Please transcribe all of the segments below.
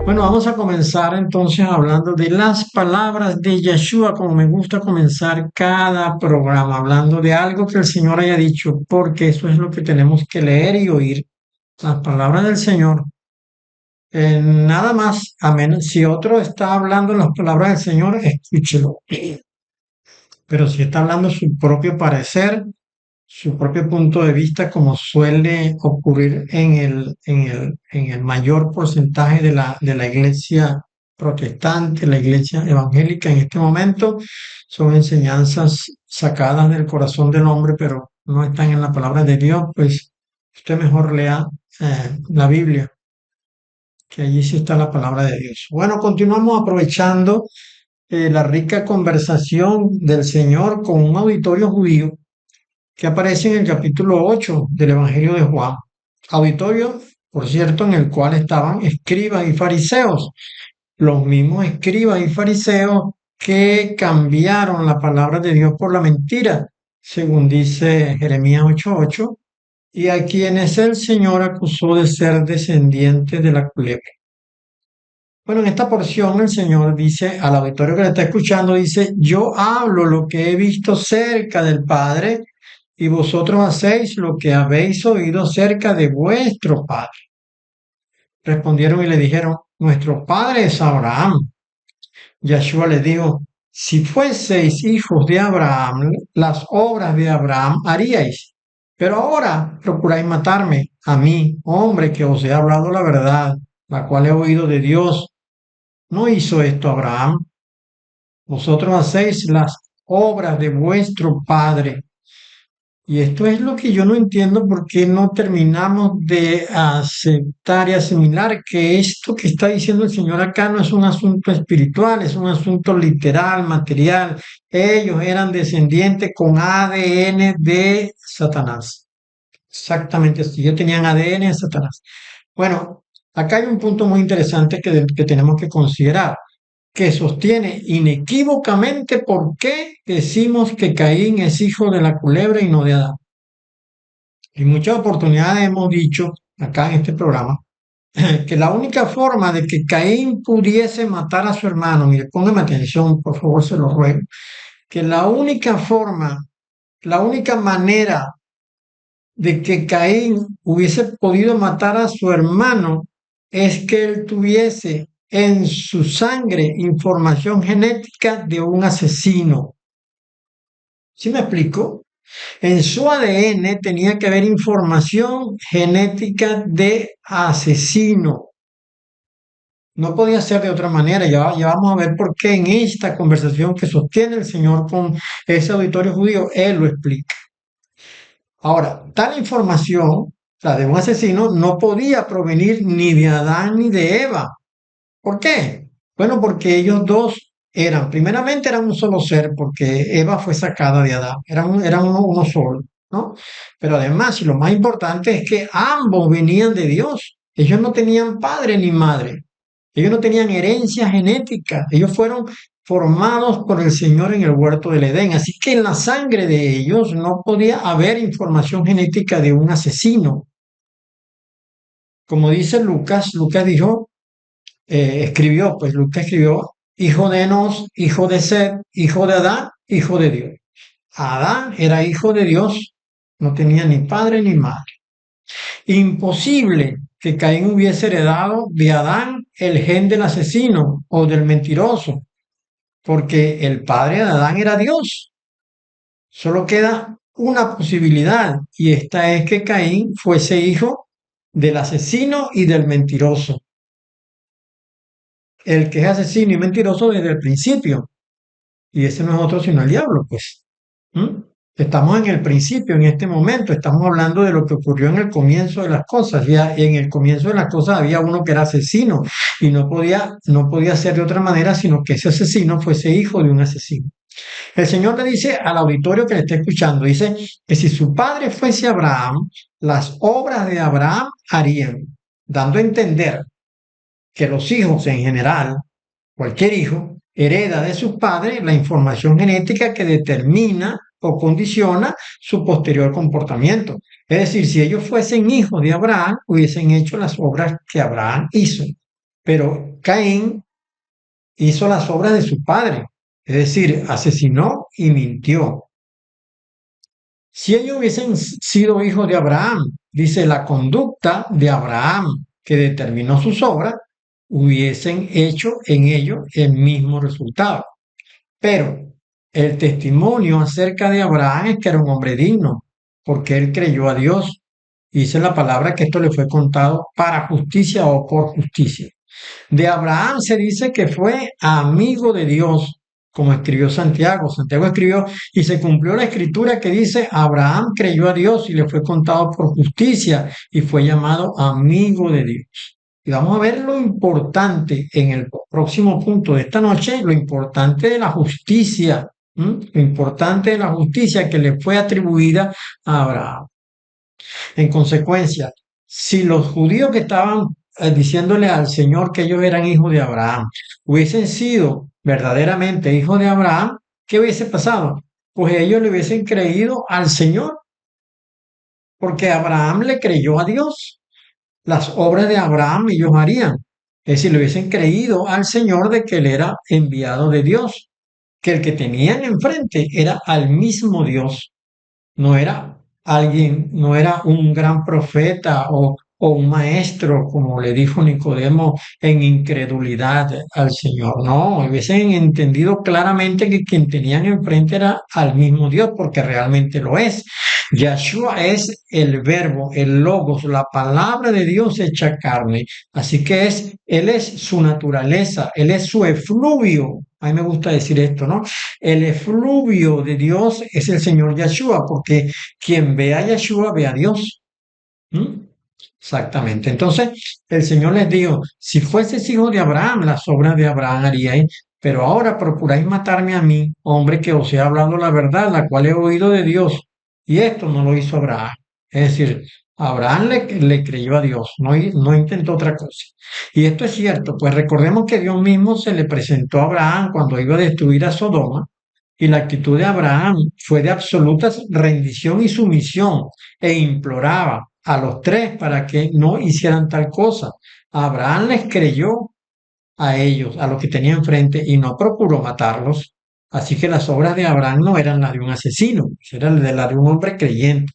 Bueno, vamos a comenzar entonces hablando de las palabras de Yeshua, como me gusta comenzar cada programa, hablando de algo que el Señor haya dicho, porque eso es lo que tenemos que leer y oír, las palabras del Señor. Nada más, a menos si otro está hablando las palabras del Señor, escúchelo. Pero si está hablando su propio parecer, su propio punto de vista, como suele ocurrir en el mayor porcentaje de la iglesia protestante, la iglesia evangélica en este momento, son enseñanzas sacadas del corazón del hombre, pero no están en la palabra de Dios, pues usted mejor lea la Biblia, que allí sí está la palabra de Dios. Bueno, continuamos aprovechando la rica conversación del Señor con un auditorio judío que aparece en el capítulo 8 del Evangelio de Juan. Auditorio, por cierto, en el cual estaban escribas y fariseos, los mismos escribas y fariseos que cambiaron la palabra de Dios por la mentira, según dice Jeremías 8:8, y a quienes el Señor acusó de ser descendientes de la culebra. Bueno, en esta porción el Señor dice al auditorio que le está escuchando, dice, yo hablo lo que he visto cerca del Padre y vosotros hacéis lo que habéis oído cerca de vuestro Padre. Respondieron y le dijeron, nuestro Padre es Abraham. Yeshua le dijo, si fueseis hijos de Abraham, las obras de Abraham haríais. Pero ahora procuráis matarme, a mí, hombre que os he hablado la verdad, la cual he oído de Dios. ¿No hizo esto Abraham? Vosotros hacéis las obras de vuestro padre. Y esto es lo que yo no entiendo por qué no terminamos de aceptar y asimilar que esto que está diciendo el Señor acá no es un asunto espiritual, es un asunto literal, material. Ellos eran descendientes con ADN de Satanás. Exactamente así, ellos tenían ADN de Satanás. Bueno, acá hay un punto muy interesante que tenemos que considerar que sostiene inequívocamente por qué decimos que Caín es hijo de la culebra y no de Adán. En muchas oportunidades hemos dicho acá en este programa que la única forma de que Caín pudiese matar a su hermano, mire, póngame atención, por favor, se lo ruego, que la única forma, la única manera de que Caín hubiese podido matar a su hermano es que él tuviese en su sangre información genética de un asesino. ¿Sí me explico? En su ADN tenía que haber información genética de asesino. No podía ser de otra manera. Ya vamos a ver por qué en esta conversación que sostiene el Señor con ese auditorio judío, Él lo explica. Ahora, tal información, la de un asesino, no podía provenir ni de Adán ni de Eva. ¿Por qué? Bueno, porque ellos dos primeramente eran un solo ser, porque Eva fue sacada de Adán, eran uno solo, ¿no? Pero además, y lo más importante es que ambos venían de Dios. Ellos no tenían padre ni madre. Ellos no tenían herencia genética. Ellos fueron formados por el Señor en el huerto del Edén. Así que en la sangre de ellos no podía haber información genética de un asesino. Como dice Lucas, Lucas dijo, Lucas escribió, hijo de Enos, hijo de Set, hijo de Adán, hijo de Dios. Adán era hijo de Dios, no tenía ni padre ni madre. Imposible que Caín hubiese heredado de Adán el gen del asesino o del mentiroso, porque el padre de Adán era Dios. Solo queda una posibilidad, y esta es que Caín fuese hijo del asesino y del mentiroso. El que es asesino y mentiroso desde el principio. Y ese no es otro sino el diablo, pues. ¿Mm? Estamos en el principio, en este momento, estamos hablando de lo que ocurrió en el comienzo de las cosas. Ya en el comienzo de las cosas había uno que era asesino y no podía ser de otra manera sino que ese asesino fuese hijo de un asesino. El Señor le dice al auditorio que le está escuchando, dice que si su padre fuese Abraham, las obras de Abraham harían, dando a entender que los hijos en general, cualquier hijo, hereda de sus padres la información genética que determina o condiciona su posterior comportamiento. Es decir, si ellos fuesen hijos de Abraham, hubiesen hecho las obras que Abraham hizo. Pero Caín hizo las obras de su padre, es decir, asesinó y mintió. Si ellos hubiesen sido hijos de Abraham, dice la conducta de Abraham que determinó sus obras, hubiesen hecho en ellos el mismo resultado. Pero el testimonio acerca de Abraham es que era un hombre digno, porque él creyó a Dios. Dice la palabra que esto le fue contado para justicia o por justicia. De Abraham se dice que fue amigo de Dios, como escribió Santiago. Santiago escribió y se cumplió la escritura que dice, Abraham creyó a Dios y le fue contado por justicia y fue llamado amigo de Dios. Y vamos a ver lo importante en el próximo punto de esta noche, lo importante de la justicia, lo importante de la justicia que le fue atribuida a Abraham. En consecuencia, si los judíos que estaban diciéndole al Señor que ellos eran hijos de Abraham, hubiesen sido verdaderamente hijos de Abraham, ¿qué hubiese pasado? Pues ellos le hubiesen creído al Señor, porque Abraham le creyó a Dios. Las obras de Abraham ellos harían. Es decir, le hubiesen creído al Señor de que él era enviado de Dios, que el que tenían enfrente era al mismo Dios. No era alguien, no era un gran profeta o un maestro, como le dijo Nicodemo en incredulidad al Señor. No, hubiesen entendido claramente que quien tenían enfrente era al mismo Dios, porque realmente lo es. Yahshua es el verbo, el logos, la palabra de Dios hecha carne. Así que él es su naturaleza, él es su efluvio. A mí me gusta decir esto, ¿no? El efluvio de Dios es el Señor Yahshua, porque quien ve a Yahshua ve a Dios. ¿Mm? Exactamente. Entonces, el Señor les dijo, si fueses hijo de Abraham, las obras de Abraham haríais, pero ahora procuráis matarme a mí, hombre que os he hablado la verdad, la cual he oído de Dios. Y esto no lo hizo Abraham. Es decir, Abraham le creyó a Dios, no intentó otra cosa. Y esto es cierto, pues recordemos que Dios mismo se le presentó a Abraham cuando iba a destruir a Sodoma, y la actitud de Abraham fue de absoluta rendición y sumisión, e imploraba a los tres para que no hicieran tal cosa. Abraham les creyó a ellos, a los que tenía enfrente, y no procuró matarlos. Así que las obras de Abraham no eran las de un asesino, eran las de un hombre creyente.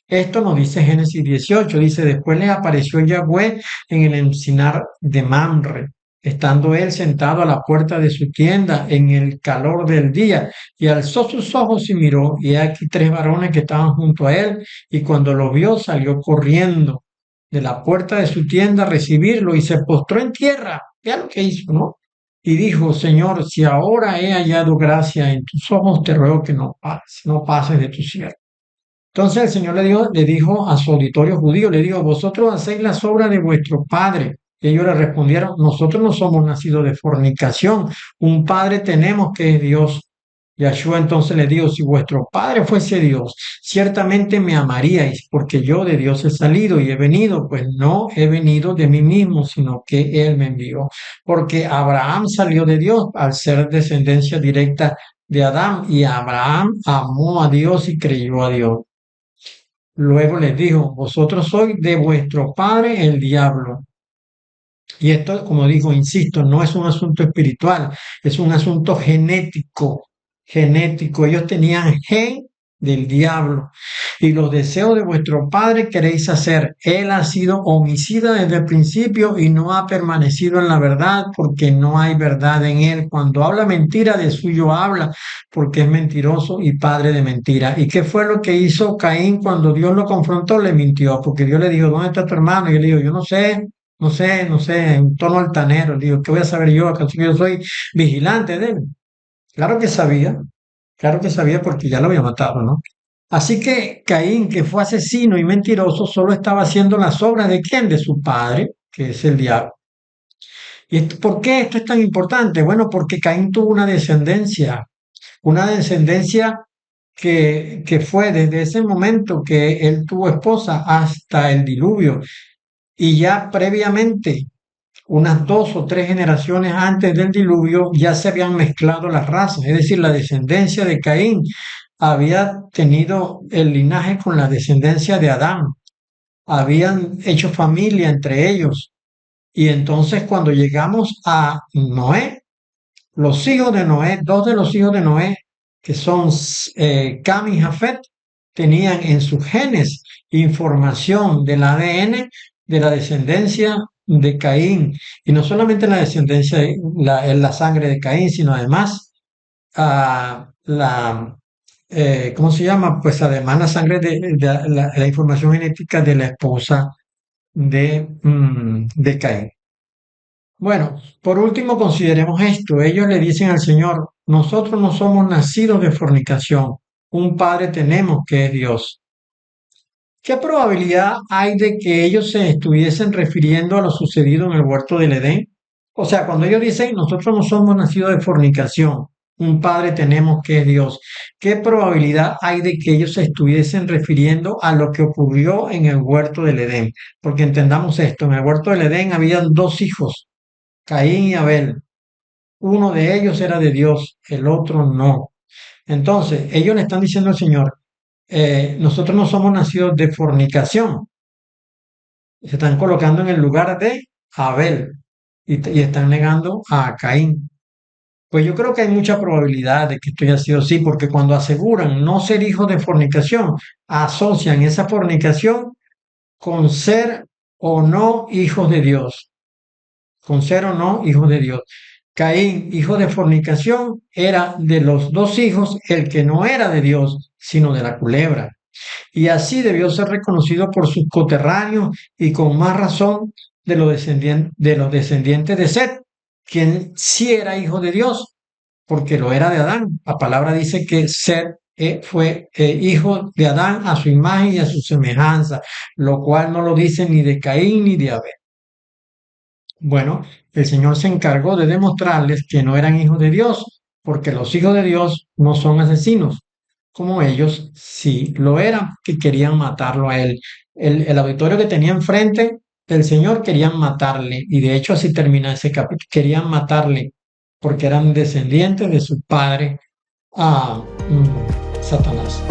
Esto nos dice Génesis 18, dice, después le apareció Yahweh en el encinar de Mamre, estando él sentado a la puerta de su tienda en el calor del día, y alzó sus ojos y miró, y aquí tres varones que estaban junto a él, y cuando lo vio salió corriendo de la puerta de su tienda a recibirlo, y se postró en tierra. Ya lo que hizo, ¿no? Y dijo, Señor, si ahora he hallado gracia en tus ojos, te ruego que no pases de tu siervo. Entonces el Señor le dijo a su auditorio judío, le dijo, vosotros hacéis las obras de vuestro padre. Y ellos le respondieron, nosotros no somos nacidos de fornicación, un padre tenemos que es Dios. Yahshua entonces le dijo, si vuestro padre fuese Dios, ciertamente me amaríais, porque yo de Dios he salido y he venido, pues no he venido de mí mismo, sino que Él me envió. Porque Abraham salió de Dios al ser descendencia directa de Adán, y Abraham amó a Dios y creyó a Dios. Luego les dijo, vosotros sois de vuestro padre el diablo. Y esto, como digo, insisto, no es un asunto espiritual, es un asunto genético, genético. Ellos tenían gen del diablo. Y los deseos de vuestro padre queréis hacer. Él ha sido homicida desde el principio y no ha permanecido en la verdad porque no hay verdad en él. Cuando habla mentira, de suyo habla porque es mentiroso y padre de mentira. ¿Y qué fue lo que hizo Caín cuando Dios lo confrontó? Le mintió porque Dios le dijo, ¿dónde está tu hermano? Y él dijo, yo no sé, en tono altanero. Le digo, ¿qué voy a saber yo? ¿Acaso yo soy vigilante de él? Claro que sabía porque ya lo había matado, ¿no? Así que Caín, que fue asesino y mentiroso, solo estaba haciendo las obras de quién, de su padre, que es el diablo. ¿Y por qué esto es tan importante? Bueno, porque Caín tuvo una descendencia que fue desde ese momento que él tuvo esposa hasta el diluvio. Y ya previamente, unas 2 o 3 generaciones antes del diluvio, ya se habían mezclado las razas, es decir, la descendencia de Caín había tenido el linaje con la descendencia de Adán, habían hecho familia entre ellos, Y entonces cuando llegamos a Noé, los hijos de Noé, dos de los hijos de Noé, que son Cam y Jafet, tenían en sus genes información del ADN de la descendencia de Caín. Y no solamente la descendencia, la sangre de Caín, sino además ¿cómo se llama? Pues además la sangre la información genética de la esposa de Caín. Bueno, por último consideremos esto. Ellos le dicen al Señor, nosotros no somos nacidos de fornicación, un padre tenemos que es Dios. ¿Qué probabilidad hay de que ellos se estuviesen refiriendo a lo sucedido en el huerto del Edén? O sea, cuando ellos dicen, nosotros no somos nacidos de fornicación, un padre tenemos que es Dios, ¿qué probabilidad hay de que ellos se estuviesen refiriendo a lo que ocurrió en el huerto del Edén? Porque entendamos esto, en el huerto del Edén habían dos hijos, Caín y Abel. Uno de ellos era de Dios, el otro no. Entonces, ellos le están diciendo al Señor, nosotros no somos nacidos de fornicación. Se están colocando en el lugar de Abel y están negando a Caín. Pues yo creo que hay mucha probabilidad de que esto haya sido así, porque cuando aseguran no ser hijos de fornicación, asocian esa fornicación con ser o no hijos de Dios. Con ser o no hijos de Dios. Caín, hijo de fornicación, era de los dos hijos el que no era de Dios, sino de la culebra. Y así debió ser reconocido por sus coterráneos y con más razón de los descendientes de Set, quien sí era hijo de Dios, porque lo era de Adán. La palabra dice que Set fue hijo de Adán a su imagen y a su semejanza, lo cual no lo dice ni de Caín ni de Abel. Bueno, el Señor se encargó de demostrarles que no eran hijos de Dios, porque los hijos de Dios no son asesinos, como ellos sí lo eran, que querían matarlo a él. El auditorio que tenía enfrente del Señor querían matarle, y de hecho así termina ese capítulo, querían matarle, porque eran descendientes de su padre, Satanás.